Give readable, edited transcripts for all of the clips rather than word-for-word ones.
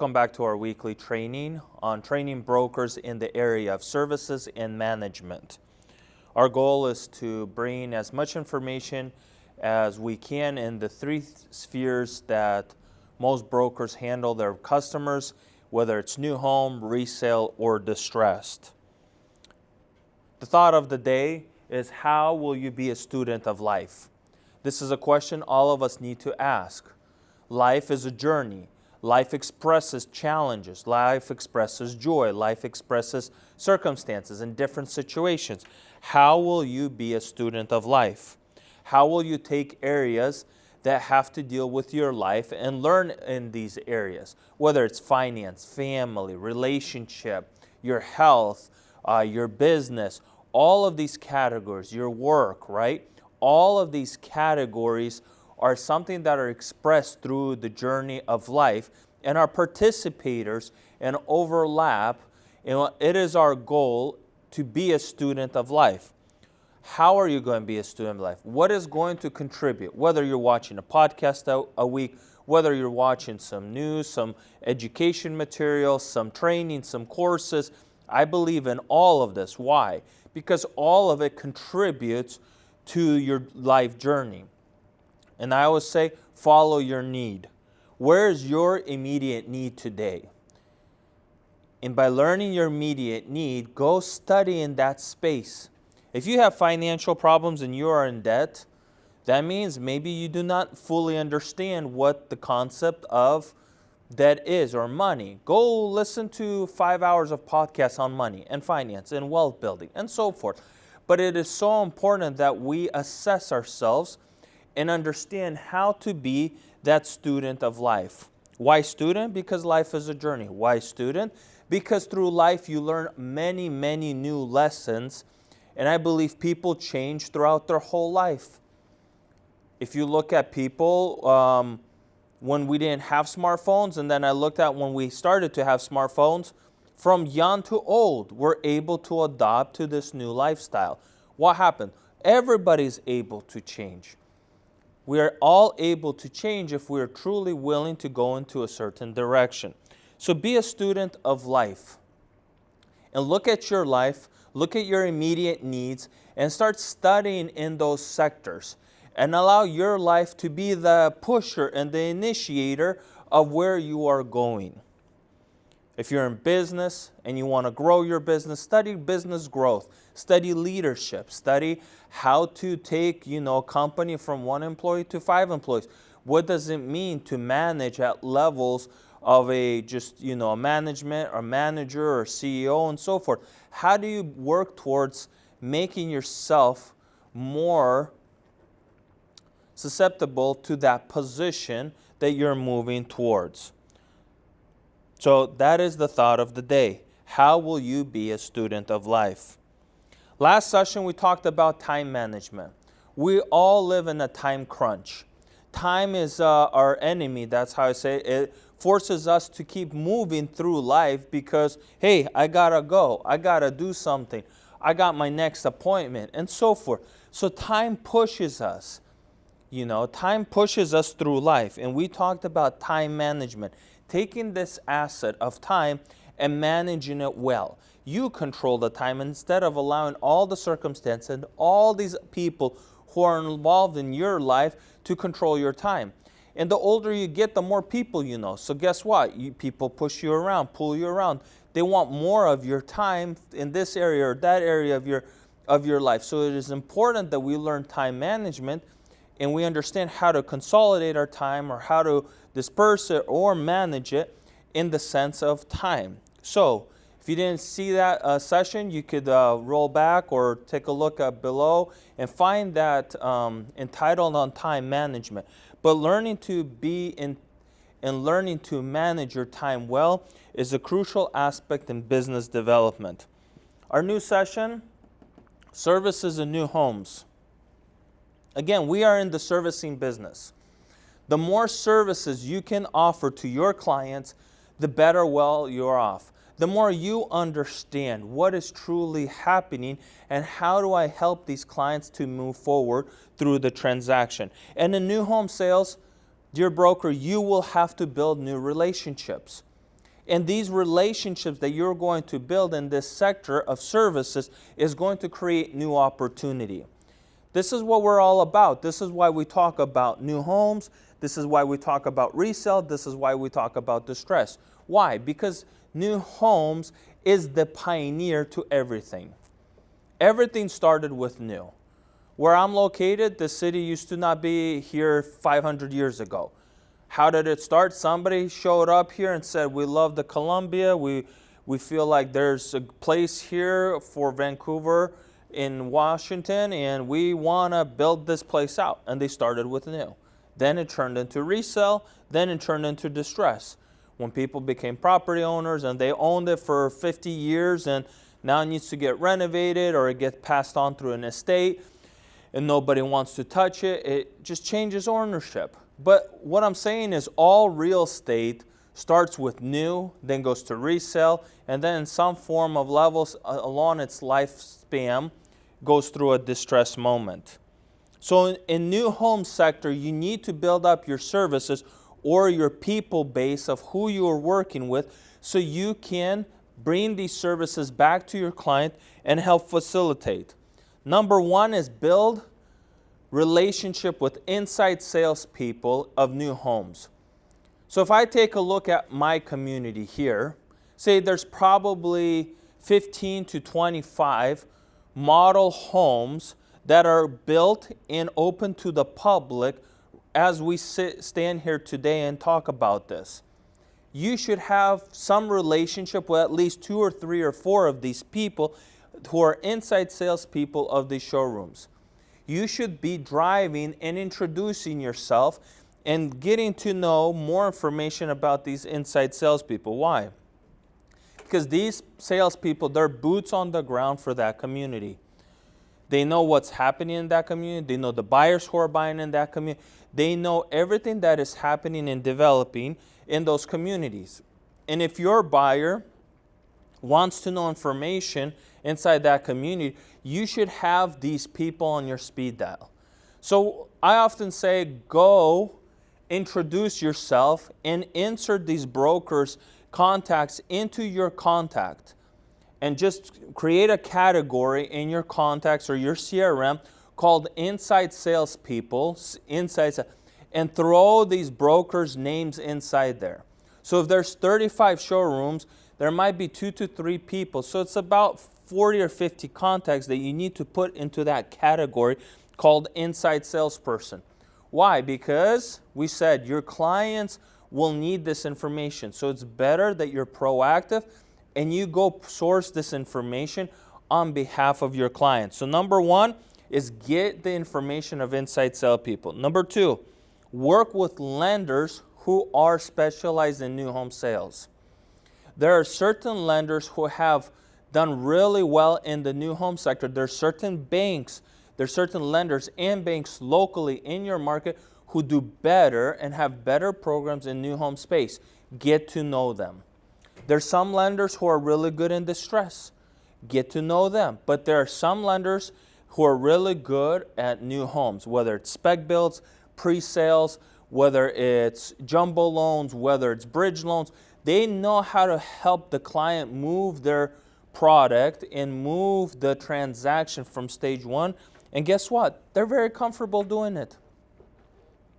Welcome back to our weekly training on training brokers in the area of services and management. Our goal is to bring as much information as we can in the three spheres that most brokers handle their customers, whether it's new home, resale, or distressed. The thought of the day is, how will you be a student of life? This is a question all of us need to ask. Life is a journey. Life expresses challenges. Life expresses joy. Life expresses circumstances in different situations. How will you be a student of life? How will you take areas that have to deal with your life and learn in these areas? Whether it's finance, family, relationship, your health, your business, all of these categories, your work, right? All of these categories are something that are expressed through the journey of life and are participators and overlap. It is our goal to be a student of life. How are you going to be a student of life? What is going to contribute? Whether you're watching a podcast a week, whether you're watching some news, some education material, some training, some courses, I believe in all of this. Why? Because all of it contributes to your life journey. And I always say, follow your need. Where is your immediate need today? And by learning your immediate need, go study in that space. If you have financial problems and you are in debt, that means maybe you do not fully understand what the concept of debt is, or money. Go listen to 5 hours of podcasts on money and finance and wealth building and so forth. But it is so important that we assess ourselves and understand how to be that student of life. Why student? Because life is a journey. Why student? Because through life you learn many, many new lessons, and I believe people change throughout their whole life. If you look at people, when we didn't have smartphones, and then I looked at when we started to have smartphones, from young to old, we're able to adopt to this new lifestyle. What happened? Everybody's able to change. We are all able to change if we are truly willing to go into a certain direction. So be a student of life. And look at your life, look at your immediate needs, and start studying in those sectors. And allow your life to be the pusher and the initiator of where you are going. If you're in business and you want to grow your business, study business growth, study leadership, study how to take, a company from 1 employee to 5 employees. What does it mean to manage at levels of a management or manager or CEO and so forth? How do you work towards making yourself more susceptible to that position that you're moving towards? So that is the thought of the day. How will you be a student of life? Last session we talked about time management. We all live in a time crunch. Time is our enemy. That's how I say it. It forces us to keep moving through life because, hey, I gotta go. I gotta do something. I got my next appointment and so forth. So time pushes us. Time pushes us through life. And we talked about time management. Taking this asset of time and managing it well. You control the time instead of allowing all the circumstances and all these people who are involved in your life to control your time. And the older you get, the more people you know. So guess what? People push you around, pull you around. They want more of your time in this area or that area of your life. So it is important that we learn time management and we understand how to consolidate our time or how to disperse it or manage it in the sense of time. So if you didn't see that session, you could roll back or take a look below and find that entitled on time management. But learning to be in and learning to manage your time well is a crucial aspect in business development. Our new session, services and new homes. Again, we are in the servicing business. The more services you can offer to your clients, the better well you're off. The more you understand what is truly happening and how do I help these clients to move forward through the transaction. And in new home sales, dear broker, you will have to build new relationships. And these relationships that you're going to build in this sector of services is going to create new opportunity. This is what we're all about. This is why we talk about new homes. This is why we talk about resale. This is why we talk about distress. Why? Because new homes is the pioneer to everything. Everything started with new. Where I'm located, the city used to not be here 500 years ago. How did it start? Somebody showed up here and said, we love the Columbia. We feel like there's a place here for Vancouver in Washington, and we want to build this place out. And they started with new. Then it turned into resale. Then it turned into distress. When people became property owners and they owned it for 50 years and now it needs to get renovated or it gets passed on through an estate and nobody wants to touch it, it just changes ownership. But what I'm saying is all real estate starts with new, then goes to resale, and then in some form of levels along its lifespan goes through a distress moment. So in new home sector, you need to build up your services or your people base of who you are working with so you can bring these services back to your client and help facilitate. Number one is build relationship with inside salespeople of new homes. So if I take a look at my community here, say there's probably 15 to 25 model homes that are built and open to the public as we stand here today and talk about this. You should have some relationship with at least 2 or 3 or 4 of these people who are inside salespeople of these showrooms. You should be driving and introducing yourself and getting to know more information about these inside salespeople. Why? Because these salespeople, they're boots on the ground for that community. They know what's happening in that community. They know the buyers who are buying in that community. They know everything that is happening and developing in those communities. And if your buyer wants to know information inside that community, you should have these people on your speed dial. So I often say, go introduce yourself and insert these brokers' contacts into your contact. And just create a category in your contacts or your CRM called inside salespeople, and throw these brokers' names inside there. So if there's 35 showrooms, there might be 2 to 3 people. So it's about 40 or 50 contacts that you need to put into that category called inside salesperson. Why? Because we said your clients will need this information. So it's better that you're proactive and you go source this information on behalf of your clients. So number one is get the information of inside salespeople. Number two, work with lenders who are specialized in new home sales. There are certain lenders who have done really well in the new home sector. There are certain banks, there are certain lenders and banks locally in your market who do better and have better programs in new home space. Get to know them. There's some lenders who are really good in distress. Get to know them. But there are some lenders who are really good at new homes, whether it's spec builds, pre-sales, whether it's jumbo loans, whether it's bridge loans. They know how to help the client move their product and move the transaction from stage one. And guess what? They're very comfortable doing it.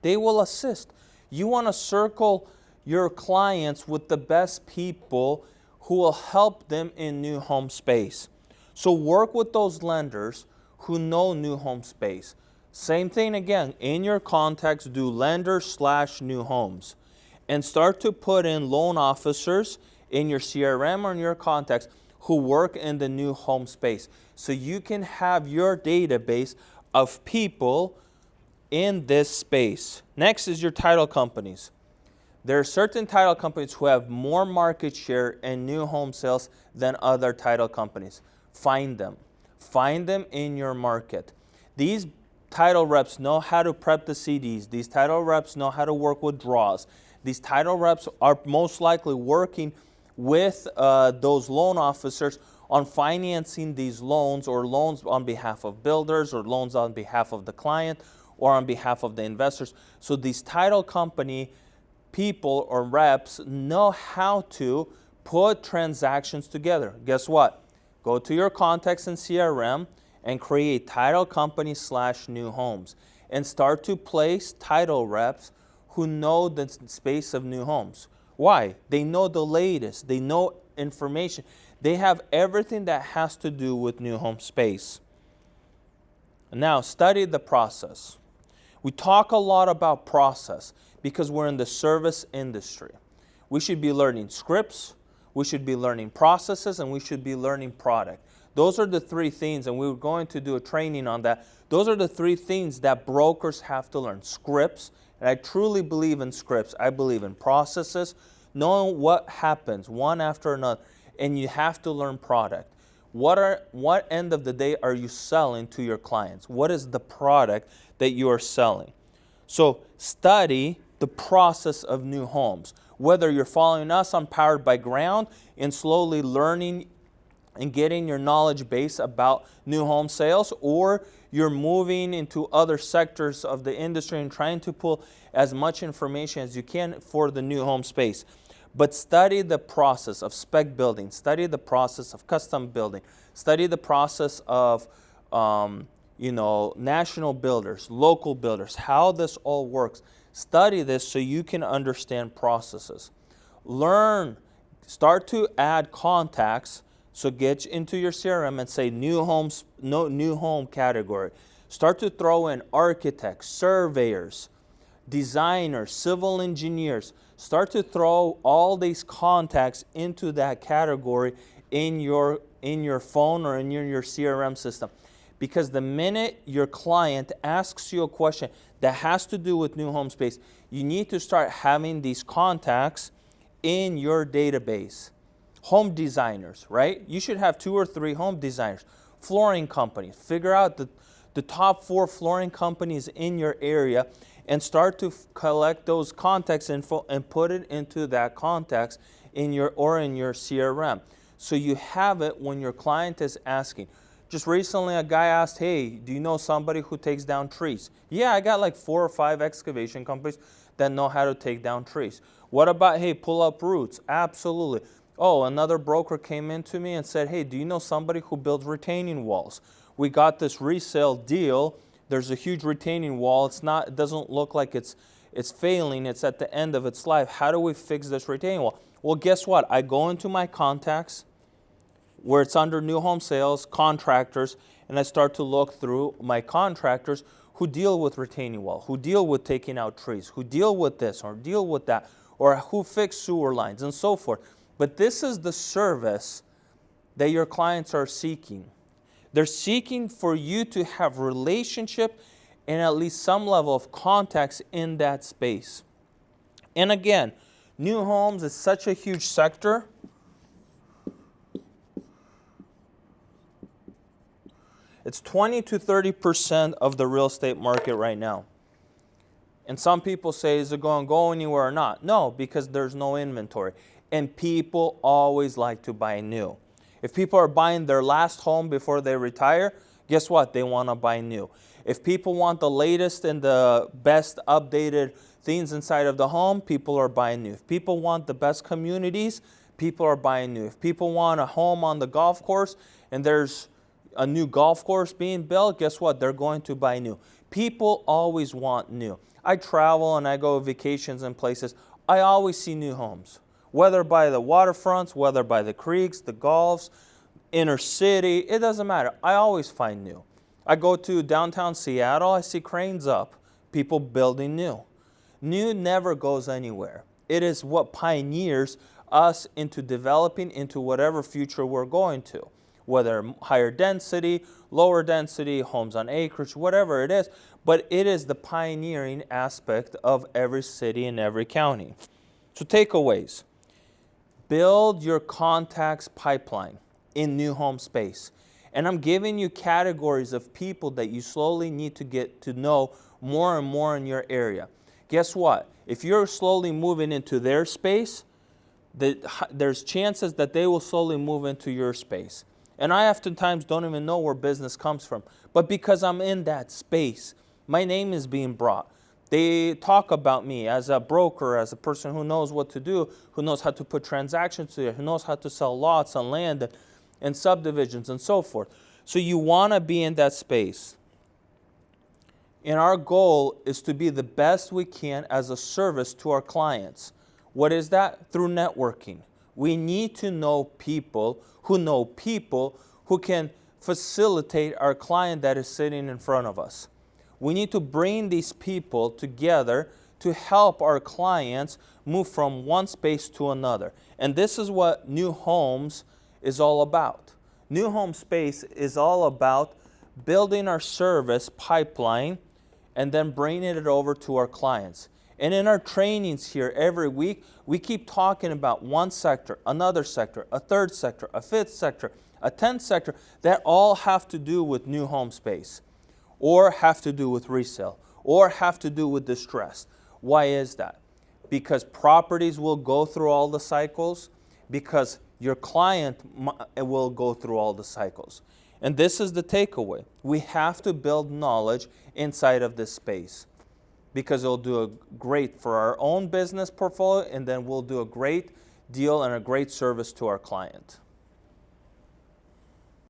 They will assist. You want to circle your clients with the best people who will help them in new home space. So work with those lenders who know new home space. Same thing again, in your contacts, do lender/new homes. And start to put in loan officers in your CRM or in your contacts who work in the new home space. So you can have your database of people in this space. Next is your title companies. There are certain title companies who have more market share in new home sales than other title companies. Find them. Find them in your market. These title reps know how to prep the CDs. These title reps know how to work with draws. These title reps are most likely working with those loan officers on financing these loans, or loans on behalf of builders, or loans on behalf of the client, or on behalf of the investors. So these title company people or reps know how to Put transactions together. Guess what? Go to your contacts in CRM and create title company / new homes and start to place title reps who know the space of new homes. Why? They know the latest. They know information. They have everything that has to do with new home space. Now, study the process. We talk a lot about process because we're in the service industry. We should be learning scripts, we should be learning processes, and we should be learning product. Those are the three things, and we were going to do a training on that. Those are the three things that brokers have to learn. Scripts, and I truly believe in scripts. I believe in processes, knowing what happens one after another, and you have to learn product. What end of the day are you selling to your clients? What is the product that you are selling? So study the process of new homes. Whether you're following us on Powered by Ground and slowly learning and getting your knowledge base about new home sales, or you're moving into other sectors of the industry and trying to pull as much information as you can for the new home space. But study the process of spec building, study the process of custom building, study the process of national builders, local builders, how this all works. Study this so you can understand processes. Learn, start to add contacts. So get into your CRM and say new homes, new home category. Start to throw in architects, surveyors, designers, civil engineers. Start to throw all these contacts into that category in your phone or in your CRM system. Because the minute your client asks you a question that has to do with new home space, you need to start having these contacts in your database. Home designers, right? You should have 2 or 3 home designers. Flooring companies. Figure out the top 4 flooring companies in your area and start to collect those contacts info and put it into that contacts in your CRM. So you have it when your client is asking. Just recently a guy asked, hey, do you know somebody who takes down trees? Yeah, I got like 4 or 5 excavation companies that know how to take down trees. What about, hey, pull up roots? Absolutely. Oh, another broker came in to me and said, hey, do you know somebody who builds retaining walls? We got this resale deal. There's a huge retaining wall. It doesn't look like it's failing. It's at the end of its life. How do we fix this retaining wall? Well, guess what? I go into my contacts where it's under new home sales, contractors, and I start to look through my contractors who deal with retaining wall, who deal with taking out trees, who deal with this or deal with that, or who fix sewer lines and so forth. But this is the service that your clients are seeking. They're seeking for you to have relationship and at least some level of contacts in that space. And again, new homes is such a huge sector. It's 20 to 30% of the real estate market right now. And some people say, is it going to go anywhere or not? No, because there's no inventory. And people always like to buy new. If people are buying their last home before they retire, guess what? They want to buy new. If people want the latest and the best updated things inside of the home, people are buying new. If people want the best communities, people are buying new. If people want a home on the golf course and there's a new golf course being built, guess what? They're going to buy new. People always want new. I travel and I go vacations in places. I always see new homes. Whether by the waterfronts, whether by the creeks, the gulfs, inner city, it doesn't matter. I always find new. I go to downtown Seattle, I see cranes up, people building new. New never goes anywhere. It is what pioneers us into developing into whatever future we're going to. Whether higher density, lower density, homes on acreage, whatever it is. But it is the pioneering aspect of every city and every county. So takeaways. Build your contacts pipeline in new home space. And I'm giving you categories of people that you slowly need to get to know more and more in your area. Guess what? If you're slowly moving into their space, there's chances that they will slowly move into your space. And I oftentimes don't even know where business comes from. But because I'm in that space, my name is being brought. They talk about me as a broker, as a person who knows what to do, who knows how to put transactions together, who knows how to sell lots and land and subdivisions and so forth. So you want to be in that space. And our goal is to be the best we can as a service to our clients. What is that? Through networking. We need to know people who can facilitate our client that is sitting in front of us. We need to bring these people together to help our clients move from one space to another. And this is what New Homes is all about. New Home Space is all about building our service pipeline and then bringing it over to our clients. And in our trainings here every week, we keep talking about one sector, another sector, a third sector, a fifth sector, a 10th sector, that all have to do with New Home Space, or have to do with resale, or have to do with distress. Why is that? Because properties will go through all the cycles, because your client will go through all the cycles. And this is the takeaway. We have to build knowledge inside of this space, because it'll do a great for our own business portfolio, and then we'll do a great deal and a great service to our client.